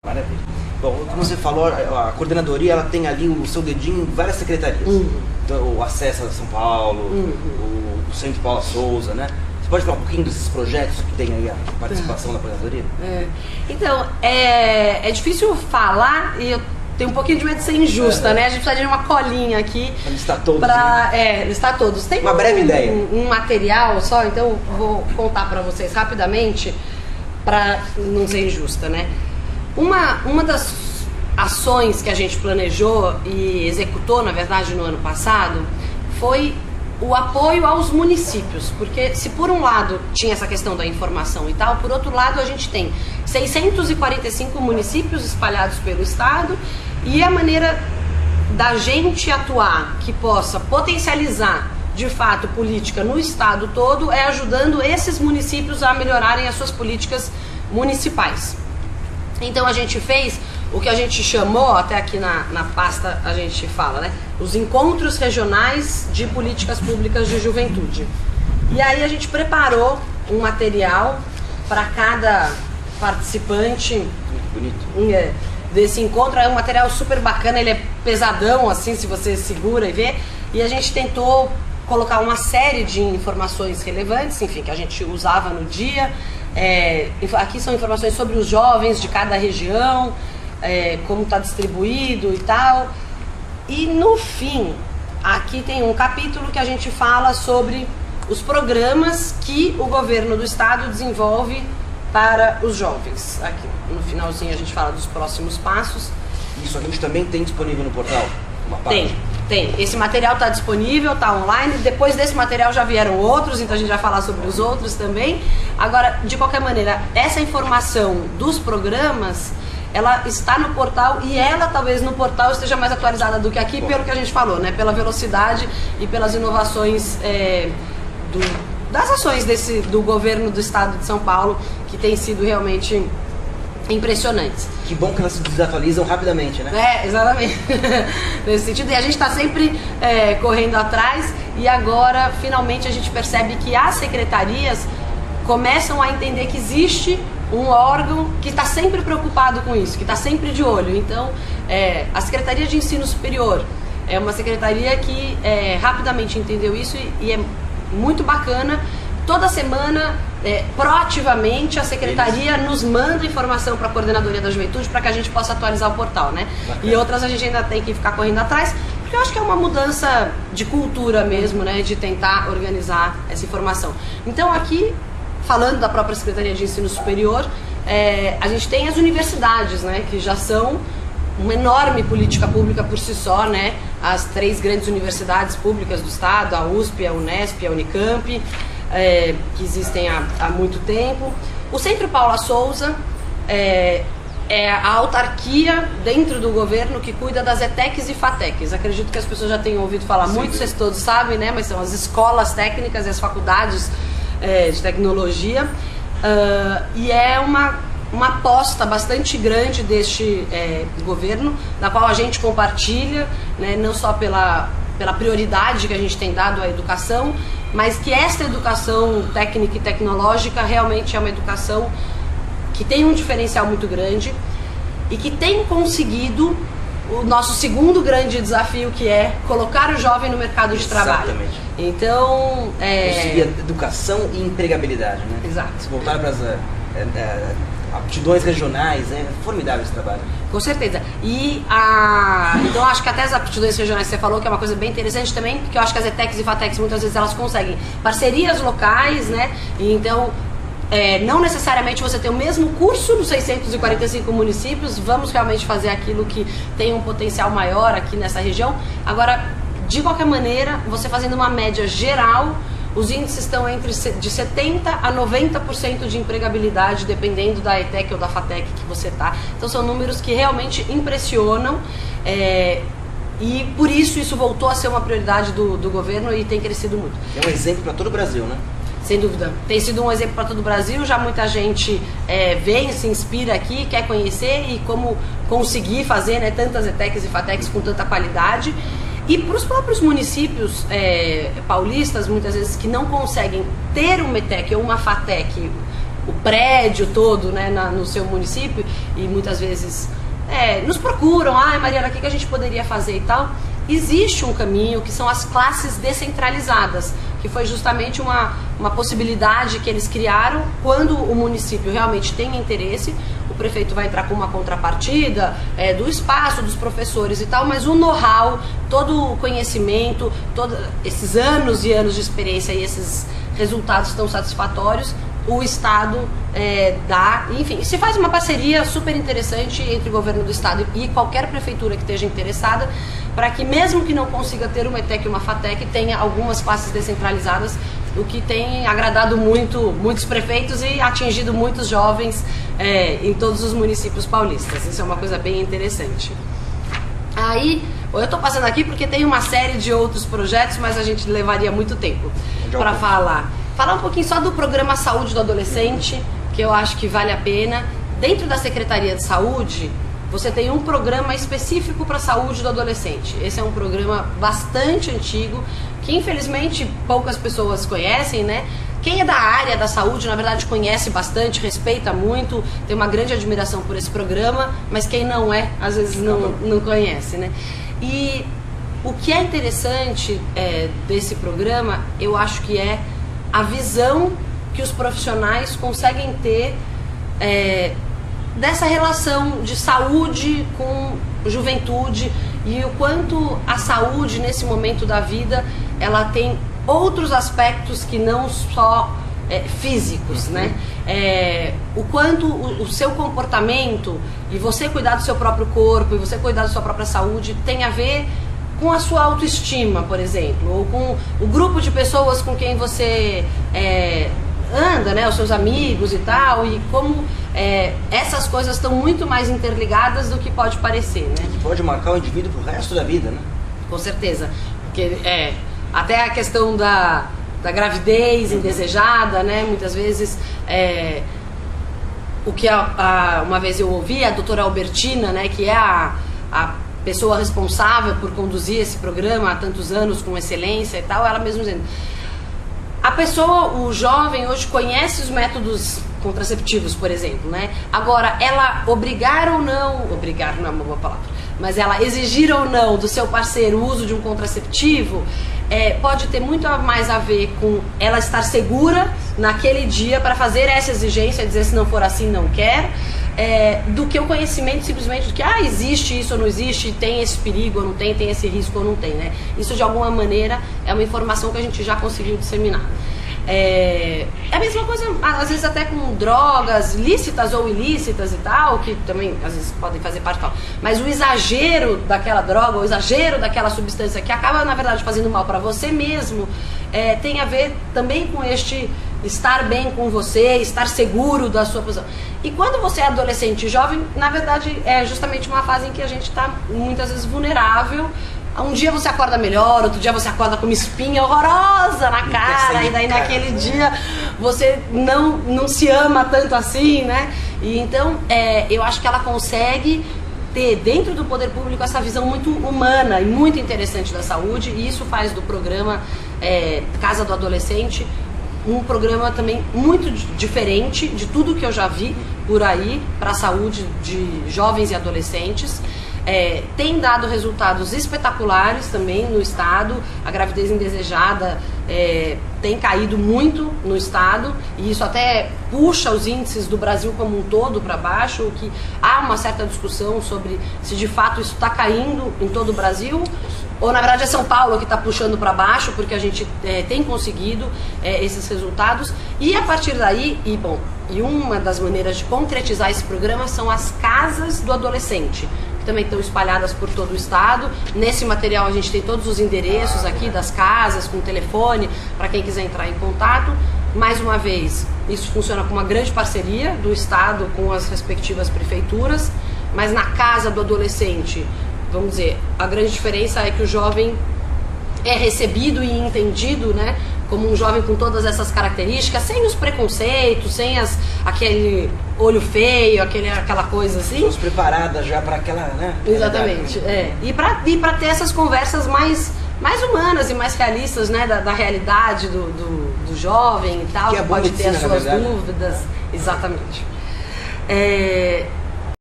Maravilha. Bom, como você falou, a coordenadoria ela tem ali o seu dedinho em várias secretarias. Então, o Acesso a São Paulo, o Centro Paula Souza, né? Você pode falar um pouquinho desses projetos que tem aí a participação da coordenadoria? Então, é difícil falar e eu tenho um pouquinho de medo de ser injusta, né? A gente precisa de uma colinha aqui. Pra listar todos, né? Listar todos. Tem uma breve ideia. Um material só, então eu vou contar para vocês rapidamente, para não ser injusta, né? Uma das ações que a gente planejou e executou, na verdade, no ano passado, foi o apoio aos municípios, porque se por um lado tinha essa questão da informação e tal, por outro lado a gente tem 645 municípios espalhados pelo estado e a maneira da gente atuar que possa potencializar de fato política no estado todo é ajudando esses municípios a melhorarem as suas políticas municipais. Então a gente fez o que a gente chamou, até aqui na pasta a gente fala, né? Os encontros regionais de políticas públicas de juventude. E aí a gente preparou um material para cada participante. Muito bonito. Desse encontro. É um material super bacana, ele é pesadão, assim, se você segura e vê. E a gente tentou colocar uma série de informações relevantes, enfim, que a gente usava no dia. Aqui são informações sobre os jovens de cada região, como está distribuído e tal. E no fim, aqui tem um capítulo que a gente fala sobre os programas que o governo do estado desenvolve para os jovens. Aqui no finalzinho a gente fala dos próximos passos. Isso a gente também tem disponível no portal? Uma página. Tem. Esse material está disponível, está online. Depois desse material já vieram outros, então a gente vai falar sobre os outros também. Agora, de qualquer maneira, essa informação dos programas, ela está no portal e ela talvez no portal esteja mais atualizada do que aqui, pelo que a gente falou, né? Pela velocidade e pelas inovações das ações do governo do estado de São Paulo, que tem sido realmente impressionantes. Que bom que elas se desatualizam rapidamente, né? Exatamente. Nesse sentido, e a gente está sempre correndo atrás, e agora finalmente a gente percebe que as secretarias começam a entender que existe um órgão que está sempre preocupado com isso, que está sempre de olho. Então, a Secretaria de Ensino Superior é uma secretaria que rapidamente entendeu isso e é muito bacana. Toda semana, proativamente, a secretaria nos manda informação para a Coordenadoria da Juventude para que a gente possa atualizar o portal, né? Bacana. E outras a gente ainda tem que ficar correndo atrás, porque eu acho que é uma mudança de cultura mesmo, né? De tentar organizar essa informação. Então aqui, falando da própria Secretaria de Ensino Superior, a gente tem as universidades, né? Que já são uma enorme política pública por si só, né? As 3 grandes universidades públicas do estado, a USP, a Unesp, a Unicamp, que existem há muito tempo. O Centro Paula Souza é a autarquia dentro do governo que cuida das ETECs e FATECs. Acredito que as pessoas já tenham ouvido falar muito, vocês todos sabem, né? Mas são as escolas técnicas e as faculdades de tecnologia. E é uma aposta bastante grande deste governo, da qual a gente compartilha, né? Não só pela prioridade que a gente tem dado à educação, mas que esta educação técnica e tecnológica realmente é uma educação que tem um diferencial muito grande e que tem conseguido o nosso segundo grande desafio, que é colocar o jovem no mercado de trabalho. Exatamente. Então, conseguir educação e empregabilidade, né? Exato. Voltar para as aptidões regionais, é formidável esse trabalho. Com certeza. Então acho que até as aptidões regionais que você falou, que é uma coisa bem interessante também, porque eu acho que as ETECs e FATECs muitas vezes elas conseguem parcerias locais, né? E então não necessariamente você tem o mesmo curso nos 645 municípios, vamos realmente fazer aquilo que tem um potencial maior aqui nessa região. Agora, de qualquer maneira, você fazendo uma média geral, os índices estão de 70% a 90% de empregabilidade, dependendo da ETEC ou da FATEC que você está. Então são números que realmente impressionam, e por isso voltou a ser uma prioridade do governo e tem crescido muito. É um exemplo para todo o Brasil, né? Sem dúvida. Tem sido um exemplo para todo o Brasil, já muita gente vem, se inspira aqui, quer conhecer e como conseguir fazer, né, tantas ETECs e FATECs com tanta qualidade. E para os próprios municípios paulistas, muitas vezes, que não conseguem ter uma ETEC ou uma FATEC o prédio todo, né, no seu município, e muitas vezes nos procuram, Mariana, o que a gente poderia fazer e tal. Existe um caminho que são as classes descentralizadas, que foi justamente uma possibilidade que eles criaram quando o município realmente tem interesse. O prefeito vai entrar com uma contrapartida do espaço, dos professores e tal, mas o know-how, todo o conhecimento, todos esses anos e anos de experiência e esses resultados tão satisfatórios, o Estado dá, enfim, se faz uma parceria super interessante entre o governo do Estado e qualquer prefeitura que esteja interessada, para que mesmo que não consiga ter uma ETEC e uma FATEC, tenha algumas classes descentralizadas, o que tem agradado muitos prefeitos e atingido muitos jovens em todos os municípios paulistas. Isso é uma coisa bem interessante. Aí, eu estou passando aqui porque tem uma série de outros projetos, mas a gente levaria muito tempo para falar. Falar um pouquinho só do programa Saúde do Adolescente, que eu acho que vale a pena. Dentro da Secretaria de Saúde, você tem um programa específico para a saúde do adolescente. Esse é um programa bastante antigo, que infelizmente poucas pessoas conhecem, né? Quem é da área da saúde, na verdade, conhece bastante, respeita muito, tem uma grande admiração por esse programa, mas quem não é, às vezes não conhece, né? E o que é interessante desse programa, eu acho que é a visão que os profissionais conseguem ter dessa relação de saúde com juventude e o quanto a saúde nesse momento da vida ela tem outros aspectos que não só físicos, né? O quanto o seu comportamento e você cuidar do seu próprio corpo e você cuidar da sua própria saúde tem a ver com a sua autoestima, por exemplo, ou com o grupo de pessoas com quem você anda, né, os seus amigos e tal, e como essas coisas estão muito mais interligadas do que pode parecer, né? Que pode marcar o indivíduo pro resto da vida, né? Com certeza, porque até a questão da gravidez indesejada, né, muitas vezes o que uma vez eu ouvi a doutora Albertina, né, que é a pessoa responsável por conduzir esse programa há tantos anos com excelência e tal, ela mesma dizendo, a pessoa, o jovem hoje conhece os métodos contraceptivos, por exemplo, né? Agora, ela obrigar ou não é uma boa palavra, mas ela exigir ou não do seu parceiro o uso de um contraceptivo, pode ter muito mais a ver com ela estar segura naquele dia para fazer essa exigência, dizer se não for assim não quer, do que o conhecimento simplesmente de que existe isso ou não existe, tem esse perigo ou não tem esse risco ou não tem, né? Isso de alguma maneira é uma informação que a gente já conseguiu disseminar. É a mesma coisa, às vezes até com drogas lícitas ou ilícitas e tal, que também às vezes podem fazer parte tal, mas o exagero daquela droga, o exagero daquela substância que acaba na verdade fazendo mal para você mesmo, tem a ver também com este estar bem com você, estar seguro da sua posição. E quando você é adolescente e jovem, na verdade é justamente uma fase em que a gente está muitas vezes vulnerável. Um dia você acorda melhor, outro dia você acorda com uma espinha horrorosa na cara, e daí naquele dia você não se ama tanto assim, né? E então eu acho que ela consegue ter dentro do poder público essa visão muito humana e muito interessante da saúde, e isso faz do programa Casa do Adolescente um programa também muito diferente de tudo que eu já vi por aí para a saúde de jovens e adolescentes. Tem dado resultados espetaculares também no estado. A gravidez indesejada tem caído muito no estado, e isso até puxa os índices do Brasil como um todo para baixo, o que há uma certa discussão sobre se de fato isso está caindo em todo o Brasil, ou na verdade é São Paulo que está puxando para baixo, porque a gente tem conseguido esses resultados. E a partir daí, e uma das maneiras de concretizar esse programa são as casas do adolescente, também estão espalhadas por todo o estado. Nesse material a gente tem todos os endereços aqui das casas, com telefone, para quem quiser entrar em contato. Mais uma vez, isso funciona com uma grande parceria do estado com as respectivas prefeituras, mas na casa do adolescente, vamos dizer, a grande diferença é que o jovem é recebido e entendido, né, como um jovem com todas essas características, sem os preconceitos, sem aquele olho feio, aquela coisa assim. Pessoas preparadas já para aquela, né? Exatamente. E para ter essas conversas mais mais humanas e mais realistas, né, da realidade do jovem e tal, que pode ter as medicina, suas dúvidas. Exatamente.